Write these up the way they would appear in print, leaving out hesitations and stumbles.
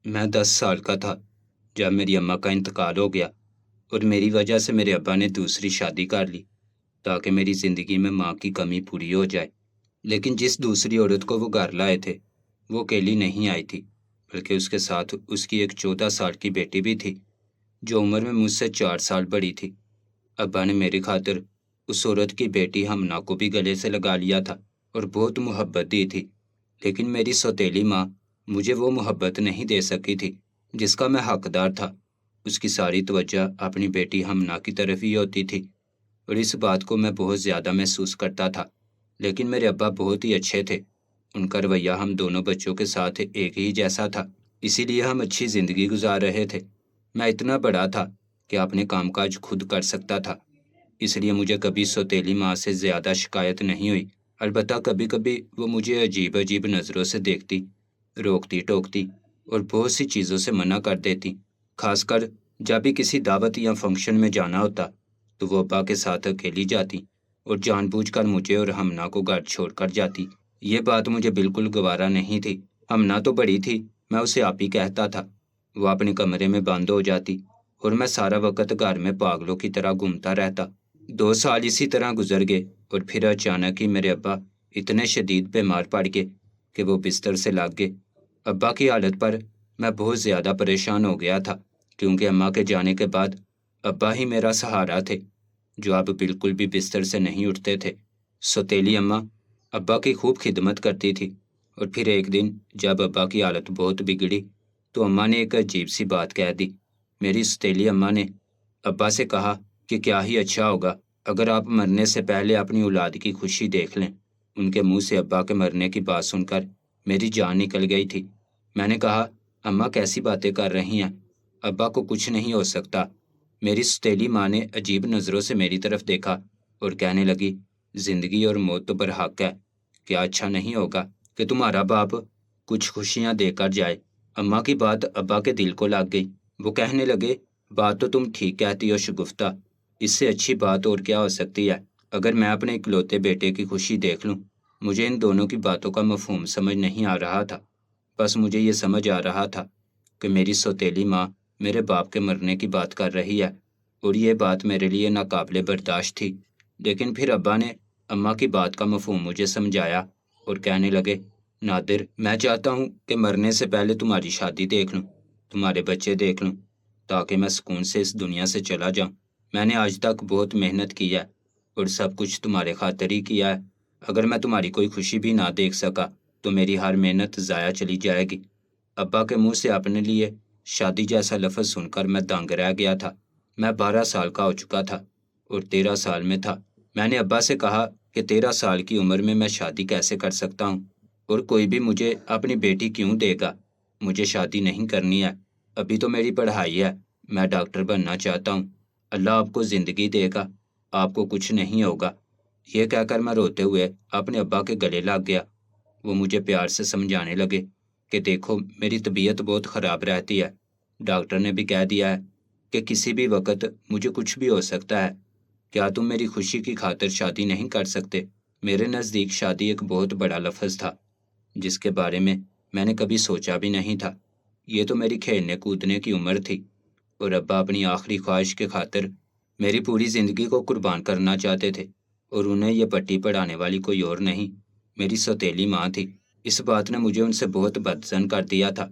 میں 10 سال کا تھا جب میری اماں کا انتقال ہو گیا اور میری وجہ سے میرے ابا نے دوسری شادی کر لی تاکہ میری زندگی میں ماں کی کمی پوری ہو جائے۔ لیکن جس دوسری عورت کو وہ گھر لائے تھے وہ اکیلی نہیں آئی تھی، بلکہ اس کے ساتھ اس کی ایک 14 سال کی بیٹی بھی تھی جو عمر میں مجھ سے 4 سال بڑی تھی۔ ابا نے میری خاطر اس عورت کی بیٹی ہمنا کو بھی گلے سے لگا لیا تھا اور بہت محبت دی تھی، لیکن میری سوتیلی ماں مجھے وہ محبت نہیں دے سکی تھی جس کا میں حقدار تھا۔ اس کی ساری توجہ اپنی بیٹی ہمنا کی طرف ہی ہوتی تھی اور اس بات کو میں بہت زیادہ محسوس کرتا تھا۔ لیکن میرے ابا بہت ہی اچھے تھے، ان کا رویہ ہم دونوں بچوں کے ساتھ ایک ہی جیسا تھا، اسی لیے ہم اچھی زندگی گزار رہے تھے۔ میں اتنا بڑا تھا کہ اپنے کام کاج خود کر سکتا تھا، اس لیے مجھے کبھی سوتیلی ماں سے زیادہ شکایت نہیں ہوئی۔ البتہ کبھی کبھی وہ مجھے عجیب عجیب نظروں سے دیکھتی، روکتی ٹوکتی اور بہت سی چیزوں سے منع کر دیتی، خاص کر جب بھی کسی دعوت یا فنکشن میں جانا ہوتا تو وہ ابا کے ساتھ اکیلی جاتی اور جان بوجھ کر مجھے اور ہمنا کو گھر چھوڑ کر جاتی۔ یہ بات مجھے بالکل گوارا نہیں تھی۔ ہمنا تو بڑی تھی، میں اسے آپ ہی کہتا تھا۔ وہ اپنے کمرے میں بند ہو جاتی اور میں سارا وقت گھر میں پاگلوں کی طرح گھومتا رہتا۔ 2 سال اسی طرح گزر گئے اور پھر اچانک ہی میرے ابا اتنے شدید بیمار پڑ گئے کہ وہ بستر سے لگ گئے۔ ابا کی حالت پر میں بہت زیادہ پریشان ہو گیا تھا، کیونکہ اماں کے جانے کے بعد ابا ہی میرا سہارا تھے، جو اب بالکل بھی بستر سے نہیں اٹھتے تھے۔ سوتیلی اماں ابا کی خوب خدمت کرتی تھی، اور پھر ایک دن جب ابا کی حالت بہت بگڑی تو اماں نے ایک عجیب سی بات کہہ دی۔ میری سوتیلی اماں نے ابا سے کہا کہ کیا ہی اچھا ہوگا اگر آپ مرنے سے پہلے اپنی اولاد کی خوشی دیکھ لیں۔ ان کے منہ سے ابا کے مرنے کی بات سن کر میری جان نکل گئی تھی۔ میں نے کہا، اماں کیسی باتیں کر رہی ہیں، ابا کو کچھ نہیں ہو سکتا۔ میری سوتیلی ماں نے عجیب نظروں سے میری طرف دیکھا اور کہنے لگی، زندگی اور موت تو برحق ہے، کیا اچھا نہیں ہوگا کہ تمہارا باپ کچھ خوشیاں دے کر جائے۔ اماں کی بات ابا کے دل کو لگ گئی۔ وہ کہنے لگے، بات تو تم ٹھیک کہتی ہو شگفتہ، اس سے اچھی بات اور کیا ہو سکتی ہے اگر میں اپنے اکلوتے بیٹے کی خوشی دیکھ لوں۔ مجھے ان دونوں کی باتوں کا مفہوم سمجھ نہیں آ رہا تھا، بس مجھے یہ سمجھ آ رہا تھا کہ میری سوتیلی ماں میرے باپ کے مرنے کی بات کر رہی ہے، اور یہ بات میرے لیے ناقابل برداشت تھی۔ لیکن پھر ابا نے اماں کی بات کا مفہوم مجھے سمجھایا اور کہنے لگے، نادر، میں چاہتا ہوں کہ مرنے سے پہلے تمہاری شادی دیکھ لوں، تمہارے بچے دیکھ لوں، تاکہ میں سکون سے اس دنیا سے چلا جاؤں۔ میں نے آج تک بہت محنت کی ہے اور سب کچھ تمہارے خاطر ہی کیا ہے۔ اگر میں تمہاری کوئی خوشی بھی نہ دیکھ سکا تو میری ہر محنت ضائع چلی جائے گی۔ ابا کے منہ سے اپنے لیے شادی جیسا لفظ سن کر میں دنگ رہ گیا تھا۔ میں 12 سال کا ہو چکا تھا اور 13 سال میں تھا۔ میں نے ابا سے کہا کہ 13 سال کی عمر میں شادی کیسے کر سکتا ہوں، اور کوئی بھی مجھے اپنی بیٹی کیوں دے گا؟ مجھے شادی نہیں کرنی ہے، ابھی تو میری پڑھائی ہے، میں ڈاکٹر بننا چاہتا ہوں۔ اللہ آپ کو زندگی دے گا، آپ کو کچھ نہیں ہوگا۔ یہ کہہ کر میں روتے ہوئے اپنے ابا کے گلے لگ گیا۔ وہ مجھے پیار سے سمجھانے لگے کہ دیکھو، میری طبیعت بہت خراب رہتی ہے، ڈاکٹر نے بھی کہہ دیا ہے کہ کسی بھی وقت مجھے کچھ بھی ہو سکتا ہے، کیا تم میری خوشی کی خاطر شادی نہیں کر سکتے؟ میرے نزدیک شادی ایک بہت بڑا لفظ تھا جس کے بارے میں نے کبھی سوچا بھی نہیں تھا۔ یہ تو میری کھیلنے کودنے کی عمر تھی، اور ابا اپنی آخری خواہش کے خاطر میری پوری زندگی کو قربان کرنا چاہتے تھے، اور انہیں یہ پٹی پڑھانے والی کوئی اور نہیں، میری سوتیلی ماں تھی۔ اس بات نے مجھے ان سے بہت بدظن کر دیا تھا۔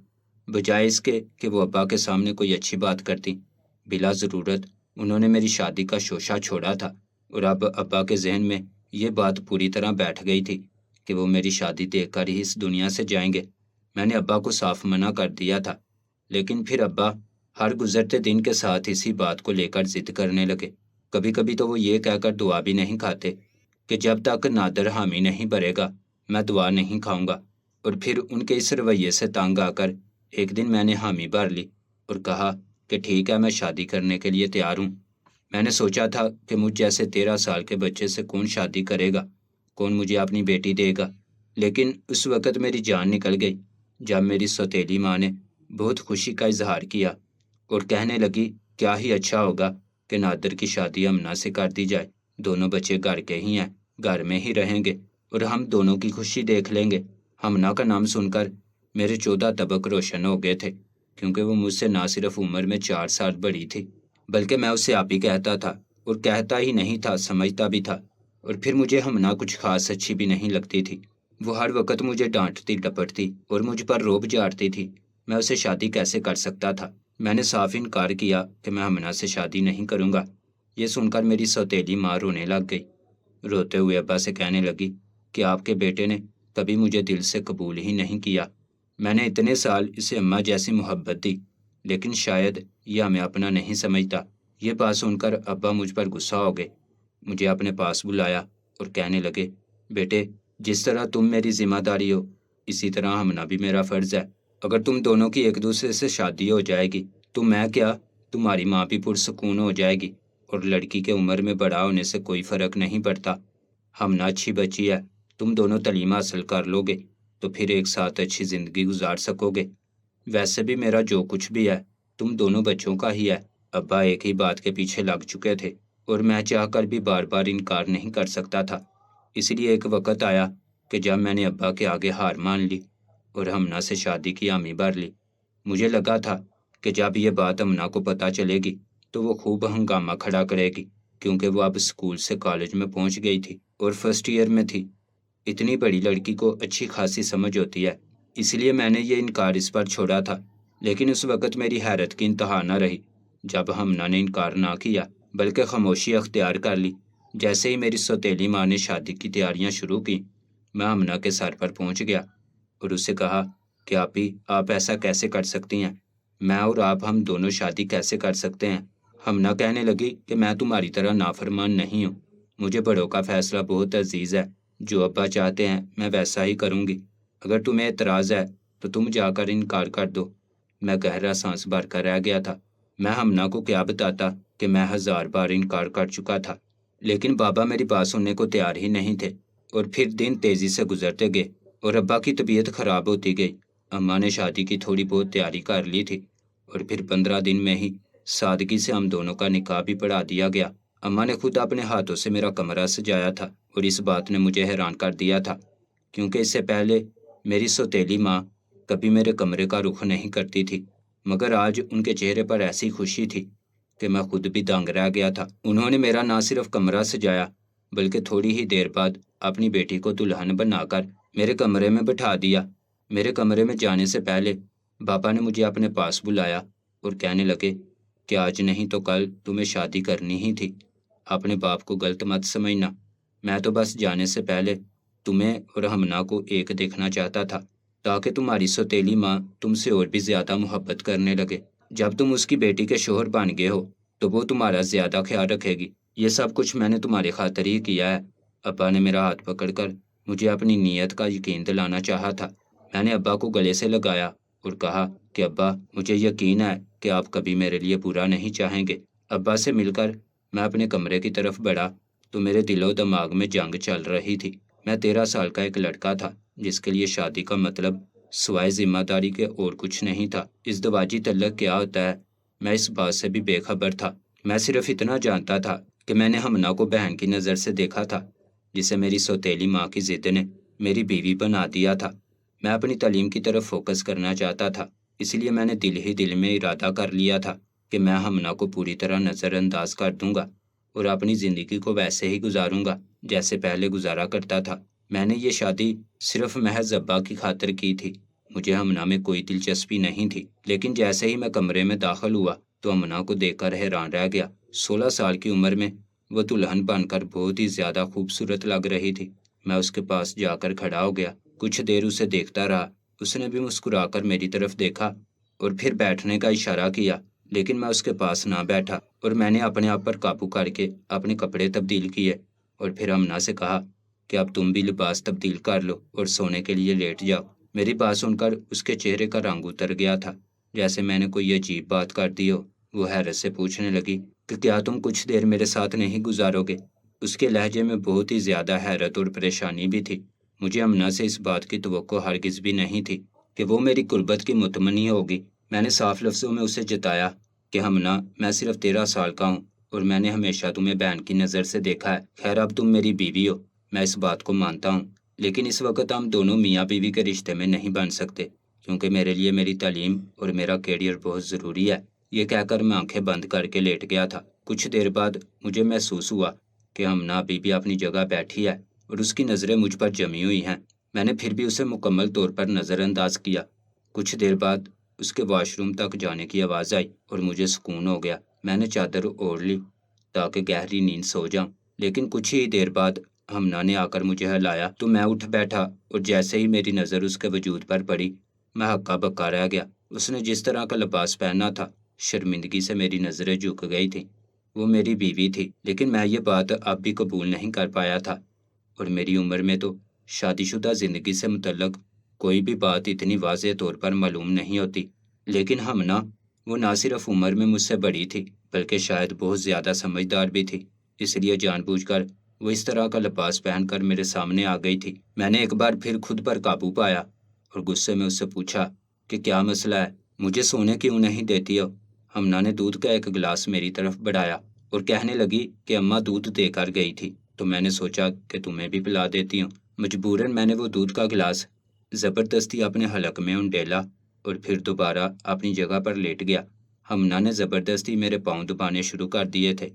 بجائے اس کے کہ وہ ابا کے سامنے کوئی اچھی بات کرتی، بلا ضرورت انہوں نے میری شادی کا شوشہ چھوڑا تھا، اور اب ابا کے ذہن میں یہ بات پوری طرح بیٹھ گئی تھی کہ وہ میری شادی دیکھ کر ہی اس دنیا سے جائیں گے۔ میں نے ابا کو صاف منع کر دیا تھا، لیکن پھر ابا ہر گزرتے دن کے ساتھ اسی بات کو لے کر ضد کرنے لگے۔ کبھی کبھی تو وہ یہ کہہ کر دعا بھی نہیں کھاتے کہ جب تک نادر حامی نہیں بھرے گا میں دعا نہیں کھاؤں گا، اور پھر ان کے اس رویے سے تنگ آ کر ایک دن میں نے حامی بھر لی اور کہا کہ ٹھیک ہے، میں شادی کرنے کے لیے تیار ہوں۔ میں نے سوچا تھا کہ مجھ جیسے 13 سال کے بچے سے کون شادی کرے گا، کون مجھے اپنی بیٹی دے گا، لیکن اس وقت میری جان نکل گئی جب میری سوتیلی ماں نے بہت خوشی کا اظہار کیا اور کہنے لگی، کیا ہی اچھا ہوگا کہ نادر کی شادی ہمنا سے کر دی جائے، دونوں بچے گھر کے ہی ہیں، گھر میں ہی رہیں گے اور ہم دونوں کی خوشی دیکھ لیں گے۔ ہمنا کا نام سن کر میرے 14 طبق روشن ہو گئے تھے۔ کیونکہ وہ مجھ سے نہ صرف عمر میں 4 سال بڑی تھی، بلکہ میں اسے آپ ہی کہتا تھا، اور کہتا ہی نہیں تھا، سمجھتا بھی تھا۔ اور پھر مجھے ہمنا کچھ خاص اچھی بھی نہیں لگتی تھی۔ وہ ہر وقت مجھے ڈانٹتی ڈپٹتی اور مجھ پر روب جھاڑتی تھی۔ میں اسے شادی کیسے کر سکتا تھا؟ میں نے صاف انکار کیا کہ میں ہمنا سے شادی نہیں کروں گا۔ یہ سن کر میری سوتیلی ماں رونے لگ گئی۔ روتے ہوئے ابا سے کہنے لگی کہ آپ کے بیٹے نے کبھی مجھے دل سے قبول ہی نہیں کیا۔ میں نے اتنے سال اسے اماں جیسی محبت دی، لیکن شاید یہ ہمیں اپنا نہیں سمجھتا۔ یہ بات سن کر ابا مجھ پر غصہ ہو گئے، مجھے اپنے پاس بلایا اور کہنے لگے، بیٹے، جس طرح تم میری ذمہ داری ہو، اسی طرح ہمنا بھی میرا فرض ہے۔ اگر تم دونوں کی ایک دوسرے سے شادی ہو جائے گی تو میں کیا، تمہاری ماں بھی پرسکون ہو جائے گی، اور لڑکی کے عمر میں بڑا ہونے سے کوئی فرق نہیں پڑتا۔ ہمنا اچھی بچی ہے، تم دونوں تعلیم حاصل کر لو گے تو پھر ایک ساتھ اچھی زندگی گزار سکو گے۔ ویسے بھی میرا جو کچھ بھی ہے تم دونوں بچوں کا ہی ہے۔ ابا ایک ہی بات کے پیچھے لگ چکے تھے اور میں چاہ کر بھی بار بار انکار نہیں کر سکتا تھا۔ اس لیے ایک وقت آیا کہ جب میں نے ابا کے آگے ہار مان لی اور ہمنا سے شادی کی حامی بھر لی۔ مجھے لگا تھا کہ جب یہ بات ہمنا کو پتہ چلے گی تو وہ خوب ہنگامہ کھڑا کرے گی، کیونکہ وہ اب اسکول سے کالج میں پہنچ گئی تھی اور فرسٹ ایئر میں تھی۔ اتنی بڑی لڑکی کو اچھی خاصی سمجھ ہوتی ہے، اس لیے میں نے یہ انکار اس پر چھوڑا تھا۔ لیکن اس وقت میری حیرت کی انتہا نہ رہی جب ہمنا نے انکار نہ کیا بلکہ خاموشی اختیار کر لی۔ جیسے ہی میری سوتیلی ماں نے شادی کی تیاریاں شروع کی، میں ہمنا کے سر پر پہنچ گیا اور اسے کہا کہ آپ ایسا کیسے کر سکتی ہیں؟ میں اور آپ، ہم دونوں شادی کیسے کر سکتے ہیں؟ ہمنا کہنے لگی کہ میں تمہاری طرح نافرمان نہیں ہوں، مجھے بڑوں کا فیصلہ بہت عزیز ہے، جو ابا چاہتے ہیں میں ویسا ہی کروں گی۔ اگر تمہیں اعتراض ہے تو تم جا کر انکار کر دو۔ میں گہرا سانس بھر کر رہ گیا تھا۔ میں ہمنا کو کیا بتاتا کہ میں 1000 بار انکار کر چکا تھا، لیکن بابا میری بات سننے کو تیار ہی نہیں تھے۔ اور پھر دن تیزی سے گزرتے گئے اور ابا کی طبیعت خراب ہوتی گئی۔ اماں نے شادی کی تھوڑی بہت تیاری کر لی تھی اور پھر 15 دن میں ہی سادگی سے ہم دونوں کا نکاح بھی پڑھا دیا گیا۔ اماں نے خود اپنے ہاتھوں سے میرا کمرہ سجایا تھا، اور اس بات نے مجھے حیران کر دیا تھا، کیونکہ اس سے پہلے میری سوتیلی ماں کبھی میرے کمرے کا رخ نہیں کرتی تھی، مگر آج ان کے چہرے پر ایسی خوشی تھی کہ میں خود بھی دنگ رہ گیا تھا۔ انہوں نے میرا نہ صرف کمرہ سجایا بلکہ تھوڑی ہی دیر بعد اپنی بیٹی کو دلہن بنا کر میرے کمرے میں بٹھا دیا۔ میرے کمرے میں جانے سے پہلے بابا نے مجھے اپنے پاس بلایا اور کہنے لگے کہ آج نہیں تو کل تمہیں شادی کرنی ہی تھی، اپنے باپ کو غلط مت سمجھنا۔ میں تو بس جانے سے پہلے تمہیں اور ہمنا کو ایک دیکھنا چاہتا تھا، تاکہ تمہاری سوتیلی ماں تم سے اور بھی زیادہ محبت کرنے لگے۔ جب تم اس کی بیٹی کے شوہر بن گئے ہو تو وہ تمہارا زیادہ خیال رکھے گی۔ یہ سب کچھ میں نے تمہاری خاطر ہی کیا ہے۔ ابا نے میرا ہاتھ پکڑ کر مجھے اپنی نیت کا یقین دلانا چاہا تھا۔ میں نے ابا کو گلے سے لگایا اور کہا کہ ابا، مجھے یقین ہے کہ آپ کبھی میرے لیے برا نہیں چاہیں گے۔ ابا سے مل کر میں اپنے کمرے کی طرف بڑھا تو میرے دل و دماغ میں جنگ چل رہی تھی۔ میں 13 سال کا ایک لڑکا تھا جس کے لیے شادی کا مطلب سوائے ذمہ داری کے اور کچھ نہیں تھا۔ ازدواجی تعلق کیا ہوتا ہے، میں اس بات سے بھی بے خبر تھا۔ میں صرف اتنا جانتا تھا کہ میں نے ہمنا کو بہن کی نظر سے دیکھا تھا، جسے میری سوتیلی ماں کی ضد نے میری بیوی بنا دیا تھا۔ میں اپنی تعلیم کی طرف فوکس کرنا چاہتا تھا، اس لیے میں نے دل ہی دل میں ارادہ کر لیا تھا کہ میں ہمنا کو پوری طرح نظر انداز کر دوں گا اور اپنی زندگی کو ویسے ہی گزاروں گا جیسے پہلے گزارا کرتا تھا۔ میں نے یہ شادی صرف محض ابا کی خاطر کی تھی، مجھے ہمنا میں کوئی دلچسپی نہیں تھی۔ لیکن جیسے ہی میں کمرے میں داخل ہوا تو ہمنا کو دیکھ کر حیران رہ گیا۔ 16 سال کی عمر میں وہ دلہن بن کر بہت ہی زیادہ خوبصورت لگ رہی تھی۔ میں اس کے پاس جا کر کھڑا ہو گیا، کچھ دیر اسے دیکھتا رہا۔ اس نے بھی مسکرا کر میری طرف دیکھا اور پھر بیٹھنے کا اشارہ کیا، لیکن میں اس کے پاس نہ بیٹھا، اور میں نے اپنے آپ پر قابو کر کے اپنے کپڑے تبدیل کیے اور پھر ہمنا سے کہا کہ اب تم بھی لباس تبدیل کر لو اور سونے کے لیے لیٹ جاؤ۔ میری بات سن کر اس کے چہرے کا رنگ اتر گیا تھا، جیسے میں نے کوئی عجیب بات کر دی ہو۔ وہ حیرت سے پوچھنے لگی کہ کیا تم کچھ دیر میرے ساتھ نہیں گزارو گے؟ اس کے لہجے میں بہت ہی زیادہ حیرت اور پریشانی بھی تھی۔ مجھے ہمنا سے اس بات کی توقع ہرگز بھی نہیں تھی کہ وہ میری قربت کی متمنی ہوگی۔ میں نے صاف لفظوں میں اسے جتایا کہ ہمنا، میں صرف 13 سال کا ہوں اور میں نے ہمیشہ تمہیں بہن کی نظر سے دیکھا ہے۔ خیر، اب تم میری بیوی ہو، میں اس بات کو مانتا ہوں، لیکن اس وقت ہم دونوں میاں بیوی کے رشتے میں نہیں بن سکتے۔ کیونکہ میرے لیے میری تعلیم اور میرا کیریئر بہت ضروری ہے۔ یہ کہہ کر میں آنکھیں بند کر کے لیٹ گیا تھا۔ کچھ دیر بعد مجھے محسوس ہوا کہ ہمنا ابھی بھی اپنی جگہ بیٹھی ہے اور اس کی نظریں مجھ پر جمی ہوئی ہیں۔ میں نے پھر بھی اسے مکمل طور پر نظر انداز کیا۔ کچھ دیر بعد اس کے واش روم تک جانے کی آواز آئی اور مجھے سکون ہو گیا۔ میں نے چادر اوڑھ لی تاکہ گہری نیند سو جاؤں، لیکن کچھ ہی دیر بعد ہمنا نے آ کر مجھے ہلایا تو میں اٹھ بیٹھا، اور جیسے ہی میری نظر اس کے وجود پر پڑی میں ہکا بکا رہ گیا۔ اس نے جس طرح کا لباس پہنا تھا، شرمندگی سے میری نظریں جھک گئی تھیں۔ وہ میری بیوی تھی، لیکن میں یہ بات اب بھی قبول نہیں کر پایا تھا، اور میری عمر میں تو شادی شدہ زندگی سے متعلق کوئی بھی بات اتنی واضح طور پر معلوم نہیں ہوتی۔ لیکن ہمنا، وہ نہ صرف عمر میں مجھ سے بڑی تھی بلکہ شاید بہت زیادہ سمجھدار بھی تھی، اس لیے جان بوجھ کر وہ اس طرح کا لباس پہن کر میرے سامنے آ گئی تھی۔ میں نے ایک بار پھر خود پر قابو پایا اور غصے میں اس سے پوچھا کہ کیا مسئلہ ہے، مجھے سونے کیوں نہیں دیتی ہو؟ ہمنا نے دودھ کا ایک گلاس میری طرف بڑھایا اور کہنے لگی کہ اماں دودھ دے کر گئی تھی تو میں نے سوچا کہ تمہیں بھی پلا دیتی ہوں۔ مجبوراً میں نے وہ دودھ کا گلاس زبردستی اپنے حلق میں انڈیلا اور پھر دوبارہ اپنی جگہ پر لیٹ گیا۔ ہمنا نے زبردستی میرے پاؤں دبانے شروع کر دیے تھے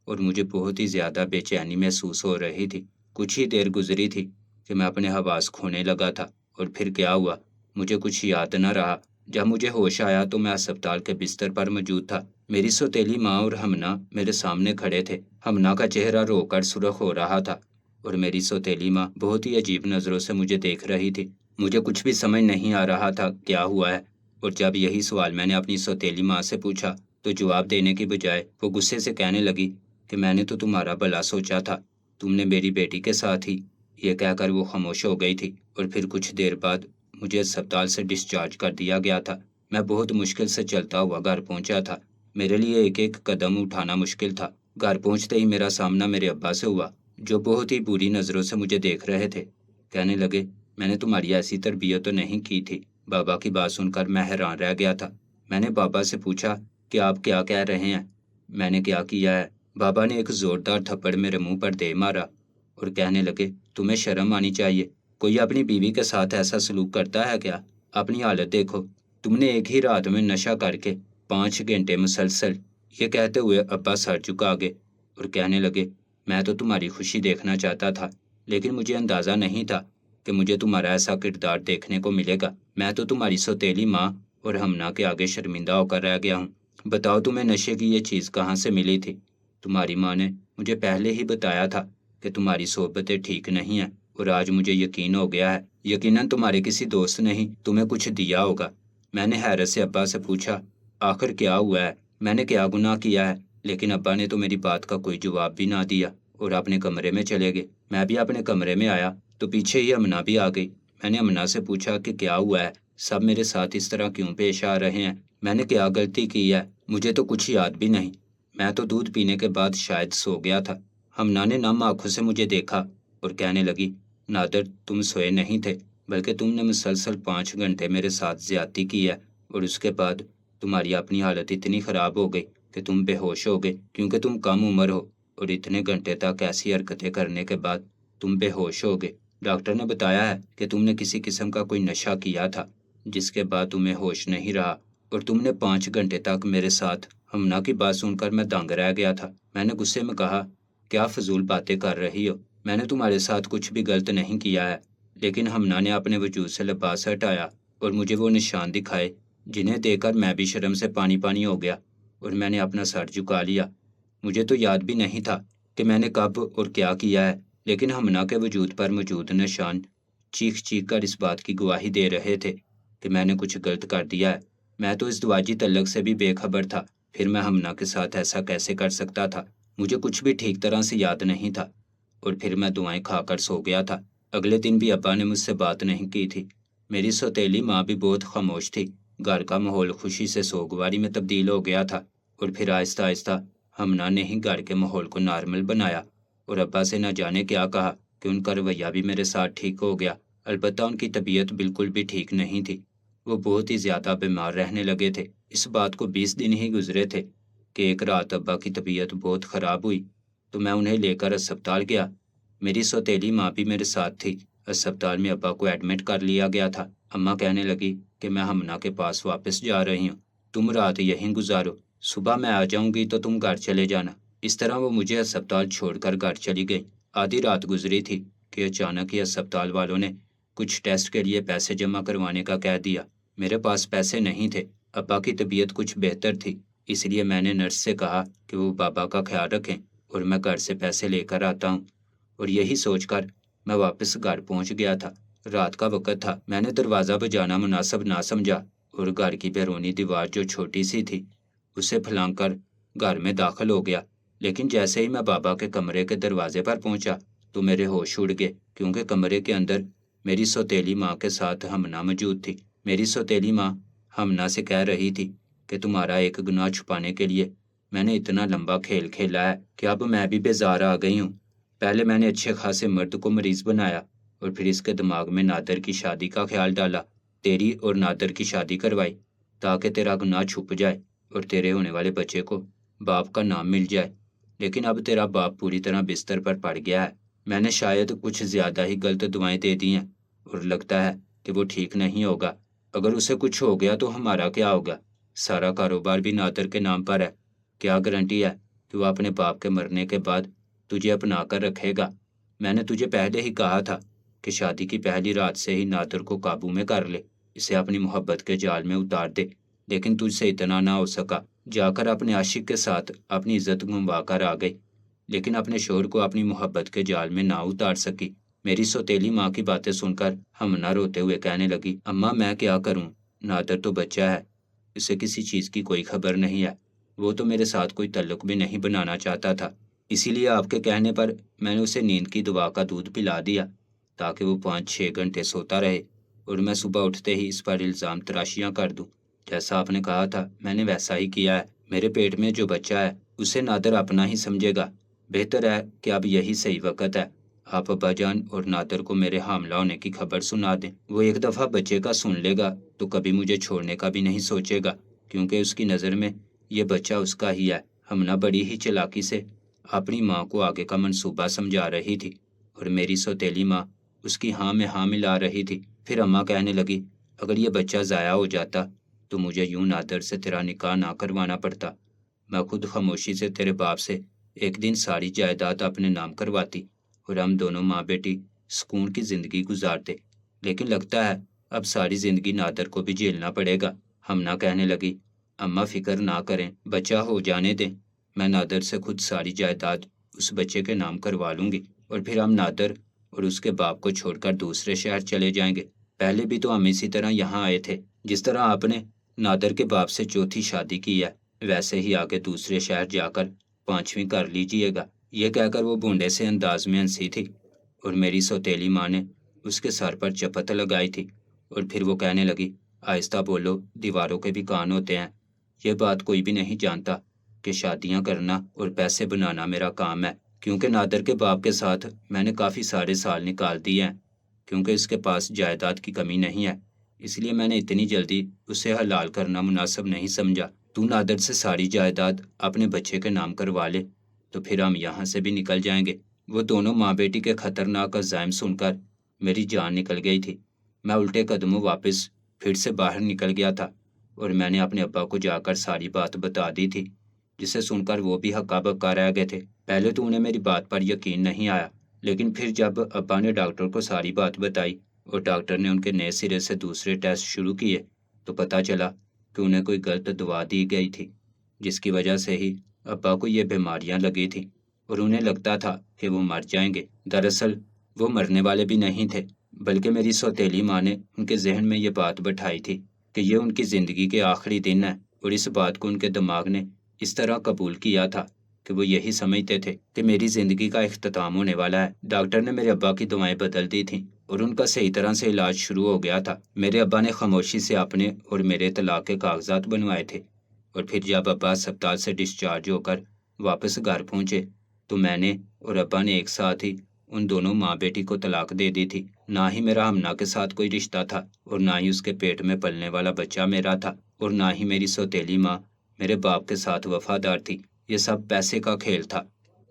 اور مجھے بہت ہی زیادہ بے چینی محسوس ہو رہی تھی۔ کچھ ہی دیر گزری تھی کہ میں اپنے حواس کھونے لگا تھا، اور پھر کیا ہوا مجھے کچھ یاد نہ رہا۔ جب مجھے ہوش آیا تو میں اسپتال کے بستر پر موجود تھا۔ میری سوتیلی ماں اور ہمنا میرے سامنے کھڑے تھے۔ ہمنا کا چہرہ رو کر سرخ ہو رہا تھا اور میری سوتیلی ماں بہت ہی عجیب نظروں سے مجھے دیکھ رہی تھی۔ مجھے کچھ بھی سمجھ نہیں آ رہا تھا کیا ہوا ہے، اور جب یہی سوال میں نے اپنی سوتیلی ماں سے پوچھا تو جواب دینے کی بجائے وہ غصے سے کہنے لگی کہ میں نے تو تمہارا بھلا سوچا تھا، تم نے میری بیٹی کے ساتھ ہی۔ یہ کہہ کر وہ خاموش ہو گئی تھی، اور پھر کچھ دیر بعد مجھے اسپتال سے ڈسچارج کر دیا گیا تھا۔ میں بہت مشکل سے چلتا ہوا گھر پہنچا تھا۔ میرے لیے ایک ایک قدم اٹھانا مشکل تھا۔ گھر پہنچتے ہی میرا سامنا میرے ابا سے ہوا، جو بہت ہی بری نظروں سے مجھے دیکھ رہے تھے۔ کہنے لگے میں نے تمہاری ایسی تربیت تو نہیں کی تھی۔ بابا کی بات سن کر میں حیران رہ گیا تھا۔ میں نے بابا سے پوچھا کہ آپ کیا کہہ رہے ہیں، میں نے کیا کیا ہے؟ بابا نے ایک زوردار تھپڑ میرے منہ پر دے مارا اور کہنے لگے تمہیں شرم آنی چاہیے، کوئی اپنی بیوی کے ساتھ ایسا سلوک کرتا ہے کیا؟ اپنی حالت دیکھو، تم نے ایک ہی رات میں نشہ کر کے 5 گھنٹے مسلسل۔ یہ کہتے ہوئے ابا سر جھکا گئے اور کہنے لگے میں تو تمہاری خوشی دیکھنا چاہتا تھا، لیکن مجھے اندازہ نہیں تھا کہ مجھے تمہارا ایسا کردار دیکھنے کو ملے گا۔ میں تو تمہاری سوتیلی ماں اور ہمنا کے آگے شرمندہ ہو کر رہ گیا ہوں۔ بتاؤ تمہیں نشے کی یہ چیز کہاں سے ملی تھی؟ تمہاری ماں نے مجھے پہلے ہی بتایا تھا کہ تمہاری صحبتیں ٹھیک نہیں ہیں، اور آج مجھے یقین ہو گیا ہے، یقیناً تمہارے کسی دوست نے ہی تمہیں کچھ دیا ہوگا۔ میں نے حیرت سے ابا سے پوچھا آخر کیا ہوا ہے، میں نے کیا گناہ کیا ہے؟ لیکن ابا نے تو میری بات کا کوئی جواب بھی نہ دیا اور اپنے کمرے میں چلے گئے۔ میں بھی اپنے کمرے میں آیا تو پیچھے ہی امنا بھی آ گئی۔ میں نے امنا سے پوچھا کہ کیا ہوا ہے، سب میرے ساتھ اس طرح کیوں پیش آ رہے ہیں؟ میں نے کیا غلطی کی ہے؟ مجھے تو کچھ یاد بھی نہیں، میں تو دودھ پینے کے بعد شاید سو گیا تھا۔ ہمنا نے نم آنکھوں سے مجھے دیکھا اور کہنے لگی نادر تم سوئے نہیں تھے، بلکہ تم نے مسلسل 5 گھنٹے میرے ساتھ زیادتی کی ہے، اور اس کے بعد تمہاری اپنی حالت اتنی خراب ہو گئی کہ تم بے ہوش ہو گئے، کیونکہ تم کم عمر ہو، اور اتنے گھنٹے تک ایسی حرکتیں کرنے کے بعد تم بے ہوش ہو گئے۔ ڈاکٹر نے بتایا ہے کہ تم نے کسی قسم کا کوئی نشہ کیا تھا، جس کے بعد تمہیں ہوش نہیں رہا، اور تم نے 5 گھنٹے تک میرے ساتھ۔ ہمنا کی بات سن کر میں دنگ رہ گیا تھا۔ میں نے غصے میں کہا کیا فضول باتیں کر رہی ہو، میں نے تمہارے ساتھ کچھ بھی غلط نہیں کیا ہے۔ لیکن ہمنا نے اپنے وجود سے لباس ہٹایا اور مجھے وہ نشان دکھائے، جنہیں دیکھ کر میں بھی شرم سے پانی پانی ہو گیا، اور میں نے اپنا سر جھکا لیا۔ مجھے تو یاد بھی نہیں تھا کہ میں نے کب اور کیا کیا ہے، لیکن ہمنا کے وجود پر موجود نشان چیخ چیخ کر اس بات کی گواہی دے رہے تھے کہ میں نے کچھ غلط کر دیا ہے۔ میں تو اس دواجی تعلق سے بھی بے خبر تھا، پھر میں ہمنا کے ساتھ ایسا کیسے کر سکتا تھا؟ مجھے کچھ بھی ٹھیک طرح سے یاد نہیں تھا، اور پھر میں دعائیں کھا کر سو گیا تھا۔ اگلے دن بھی ابا نے مجھ سے بات نہیں کی تھی۔ میری سوتیلی ماں بھی بہت خاموش تھی۔ گھر کا ماحول خوشی سے سوگواری میں تبدیل ہو گیا تھا، اور پھر آہستہ آہستہ ہمنا نے ہی گھر کے ماحول کو نارمل بنایا، اور ابا سے نہ جانے کیا کہا کہ ان کا رویہ بھی میرے ساتھ ٹھیک ہو گیا۔ البتہ ان کی طبیعت بالکل بھی ٹھیک نہیں تھی، وہ بہت ہی زیادہ بیمار رہنے لگے تھے۔ اس بات کو 20 دن ہی گزرے تھے کہ ایک رات ابا کی طبیعت بہت خراب ہوئی تو میں انہیں لے کر اسپتال گیا۔ میری سوتیلی ماں بھی میرے ساتھ تھی۔ اسپتال میں ابا کو ایڈمٹ کر لیا گیا تھا۔ اماں کہنے لگی کہ میں ہمنا کے پاس واپس جا رہی ہوں، تم رات یہیں گزارو، صبح میں آ جاؤں گی تو تم گھر چلے جانا۔ اس طرح وہ مجھے ہسپتال چھوڑ کر گھر چلی گئی۔ آدھی رات گزری تھی کہ اچانک ہی ہسپتال والوں نے کچھ ٹیسٹ کے لیے پیسے جمع کروانے کا کہہ دیا۔ میرے پاس پیسے نہیں تھے، ابا کی طبیعت کچھ بہتر تھی، اس لیے میں نے نرس سے کہا کہ وہ بابا کا خیال رکھیں اور میں گھر سے پیسے لے کر آتا ہوں، اور یہی سوچ کر میں واپس گھر پہنچ گیا تھا۔ رات کا وقت تھا، میں نے دروازہ بجانا مناسب نہ سمجھا اور گھر کی بیرونی دیوار جو چھوٹی سی تھی اسے پھلانگ کر گھر میں داخل ہو گیا۔ لیکن جیسے ہی میں بابا کے کمرے کے دروازے پر پہنچا تو میرے ہوش اڑ گئے، کیونکہ کمرے کے اندر میری سوتیلی ماں کے ساتھ ہمنا موجود تھی۔ میری سوتیلی ماں ہمنا سے کہہ رہی تھی کہ تمہارا ایک گناہ چھپانے کے لیے میں نے اتنا لمبا کھیل کھیلا ہے کہ اب میں بھی بیزار آ گئی ہوں۔ پہلے میں نے اچھے خاصے مرد کو مریض بنایا اور پھر اس کے دماغ میں نادر کی شادی کا خیال ڈالا، تیری اور نادر کی شادی کروائی تاکہ تیرا گناہ چھپ جائے اور تیرے ہونے والے بچے کو باپ کا نام مل جائے۔ لیکن اب تیرا باپ پوری طرح بستر پر پڑ گیا ہے، میں نے شاید کچھ زیادہ ہی غلط دعائیں دے دی ہیں اور لگتا ہے کہ وہ ٹھیک نہیں ہوگا۔ اگر اسے کچھ ہو گیا تو ہمارا کیا ہوگا؟ سارا کاروبار بھی نادر کے نام پر ہے، کیا گارنٹی ہے کہ وہ اپنے باپ کے مرنے کے بعد تجھے اپنا کر رکھے گا؟ میں نے تجھے پہلے ہی کہا تھا کہ شادی کی پہلی رات سے ہی نادر کو قابو میں کر لے، اسے اپنی محبت کے جال میں اتار دے، لیکن تجھ سے اتنا نہ ہو سکا۔ جا کر اپنے عاشق کے ساتھ اپنی عزت گنوا کر آ گئی، لیکن اپنے شوہر کو اپنی محبت کے جال میں نہ اتار سکی۔ میری سوتیلی ماں کی باتیں سن کر ہمنا روتے ہوئے کہنے لگی، اماں میں کیا کروں؟ نادر تو بچہ ہے، اسے کسی چیز کی کوئی خبر نہیں ہے، وہ تو میرے ساتھ کوئی تعلق بھی نہیں بنانا چاہتا تھا، اسی لیے آپ کے کہنے پر میں نے اسے نیند کی دوا کا دودھ پلا دیا تاکہ وہ 5-6 گھنٹے سوتا رہے اور میں صبح اٹھتے ہی اس پر الزام تراشیاں کر دوں۔ جیسا آپ نے کہا تھا میں نے ویسا ہی کیا ہے۔ میرے پیٹ میں جو بچہ ہے اسے نادر اپنا ہی سمجھے گا۔ بہتر ہے کہ اب یہی صحیح وقت ہے، آپ ابا جان اور نادر کو میرے حاملہ ہونے کی خبر سنا دیں۔ وہ ایک دفعہ بچے کا سن لے گا تو کبھی مجھے چھوڑنے کا بھی نہیں سوچے گا، کیونکہ اس کی نظر میں یہ بچہ اس کا ہی ہے۔ ہمنا بڑی ہی چلاکی سے اپنی ماں کو آگے کا منصوبہ سمجھا رہی تھی اور میری سوتیلی ماں اس کی ہاں میں ہاں ملا رہی تھی۔ پھر اماں کہنے لگی، اگر یہ بچہ ضائع ہو جاتا تو مجھے یوں نادر سے تیرا نکاح نہ کروانا پڑتا، میں خود خاموشی سے تیرے باپ سے ایک دن ساری جائیداد اپنے نام کرواتی اور ہم دونوں ماں بیٹی سکون کی زندگی گزارتے۔ لیکن لگتا ہے اب ساری زندگی نادر کو بھی جھیلنا پڑے گا۔ ہمنا کہنے لگی، اماں فکر نہ کریں، بچہ ہو جانے دیں، میں نادر سے خود ساری جائیداد اس بچے کے نام کروا لوں گی اور پھر ہم نادر اور اس کے باپ کو چھوڑ کر دوسرے شہر چلے جائیں گے۔ پہلے بھی تو ہم اسی طرح یہاں آئے تھے، جس طرح آپ نے نادر کے باپ سے چوتھی شادی کی ہے ویسے ہی آگے دوسرے شہر جا کر 5ویں کر لیجئے گا۔ یہ کہہ کر وہ بونڈے سے انداز میں ہنسی تھی اور میری سوتیلی ماں نے اس کے سر پر چپت لگائی تھی اور پھر وہ کہنے لگی، آہستہ بولو، دیواروں کے بھی کان ہوتے ہیں، یہ بات کوئی بھی نہیں جانتا کہ شادیاں کرنا اور پیسے بنانا میرا کام ہے، کیونکہ نادر کے باپ کے ساتھ میں نے کافی سارے سال نکال دیے ہیں، کیونکہ اس کے پاس جائیداد کی کمی نہیں ہے، اس لیے میں نے اتنی جلدی اسے حلال کرنا مناسب نہیں سمجھا۔ تو نادر سے ساری جائیداد اپنے بچے کے نام کروا لے تو پھر ہم یہاں سے بھی نکل جائیں گے۔ وہ دونوں ماں بیٹی کے خطرناک عزائم سن کر میری جان نکل گئی تھی۔ میں الٹے قدموں واپس پھر سے باہر نکل گیا تھا اور میں نے اپنے ابا کو جا کر ساری بات بتا دی تھی، جسے سن کر وہ بھی ہکا بکا رہ گئے تھے۔ پہلے تو انہیں میری بات پر یقین نہیں آیا، لیکن پھر جب ابا نے ڈاکٹر کو ساری بات بتائی اور ڈاکٹر نے ان کے نئے سرے سے دوسرے ٹیسٹ شروع کیے تو پتہ چلا کہ انہیں کوئی غلط دوا دی گئی تھی، جس کی وجہ سے ہی ابا کو یہ بیماریاں لگی تھیں اور انہیں لگتا تھا کہ وہ مر جائیں گے۔ دراصل وہ مرنے والے بھی نہیں تھے، بلکہ میری سوتیلی ماں نے ان کے ذہن میں یہ بات بٹھائی تھی کہ یہ ان کی زندگی کے آخری دن ہیں، اور اس بات کو ان کے دماغ نے اس طرح قبول کیا تھا کہ وہ یہی سمجھتے تھے کہ میری زندگی کا اختتام ہونے والا ہے۔ ڈاکٹر نے میرے ابا کی دعائیں بدل دی تھیں اور ان کا صحیح طرح سے علاج شروع ہو گیا تھا۔ میرے ابا نے خاموشی سے اپنے اور میرے طلاق کے کاغذات بنوائے تھے، اور پھر جب ابا ہسپتال سے ڈسچارج ہو کر واپس گھر پہنچے تو میں نے اور ابا نے ایک ساتھ ہی ان دونوں ماں بیٹی کو طلاق دے دی تھی۔ نہ ہی میرا ہمنا کے ساتھ کوئی رشتہ تھا اور نہ ہی اس کے پیٹ میں پلنے والا بچہ میرا تھا، اور نہ ہی میری سوتیلی ماں میرے باپ کے ساتھ وفادار تھی۔ یہ سب پیسے کا کھیل تھا،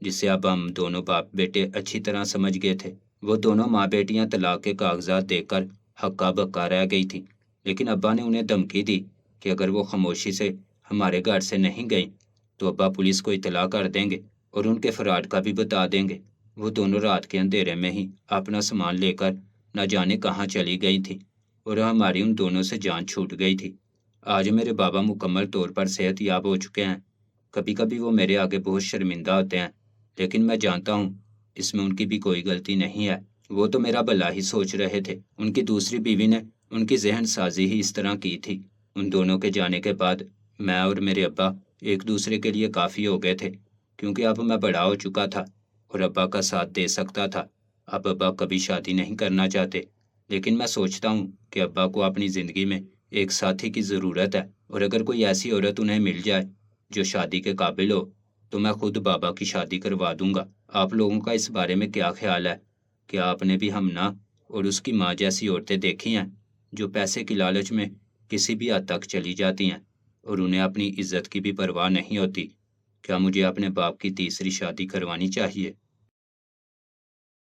جسے اب ہم دونوں باپ بیٹے اچھی طرح سمجھ گئے تھے۔ وہ دونوں ماں بیٹیاں طلاق کے کاغذات دیکھ کر ہکا بکا رہ گئی تھی، لیکن ابا نے انہیں دھمکی دی کہ اگر وہ خاموشی سے ہمارے گھر سے نہیں گئیں تو ابا پولیس کو اطلاع کر دیں گے اور ان کے فراڈ کا بھی بتا دیں گے۔ وہ دونوں رات کے اندھیرے میں ہی اپنا سامان لے کر نہ جانے کہاں چلی گئی تھی اور ہماری ان دونوں سے جان چھوٹ گئی تھی۔ آج میرے بابا مکمل طور پر صحت یاب ہو چکے ہیں۔ کبھی کبھی وہ میرے آگے بہت شرمندہ ہوتے ہیں، لیکن میں جانتا ہوں اس میں ان کی بھی کوئی غلطی نہیں ہے۔ وہ تو میرا بھلا ہی سوچ رہے تھے، ان کی دوسری بیوی نے ان کی ذہن سازی ہی اس طرح کی تھی۔ ان دونوں کے جانے کے بعد میں اور میرے ابا ایک دوسرے کے لیے کافی ہو گئے تھے، کیونکہ اب میں بڑا ہو چکا تھا اور ابا کا ساتھ دے سکتا تھا۔ اب ابا کبھی شادی نہیں کرنا چاہتے، لیکن میں سوچتا ہوں کہ ابا کو اپنی زندگی میں ایک ساتھی کی ضرورت ہے، اور اگر کوئی ایسی عورت انہیں مل جائے جو شادی کے قابل ہو تو میں خود بابا کی شادی کروا دوں گا۔ آپ لوگوں کا اس بارے میں کیا خیال ہے؟ کیا آپ نے بھی ہمنا اور اس کی ماں جیسی عورتیں دیکھی ہیں جو پیسے کی لالچ میں کسی بھی حد تک چلی جاتی ہیں اور انہیں اپنی عزت کی بھی پرواہ نہیں ہوتی؟ کیا مجھے اپنے باپ کی تیسری شادی کروانی چاہیے؟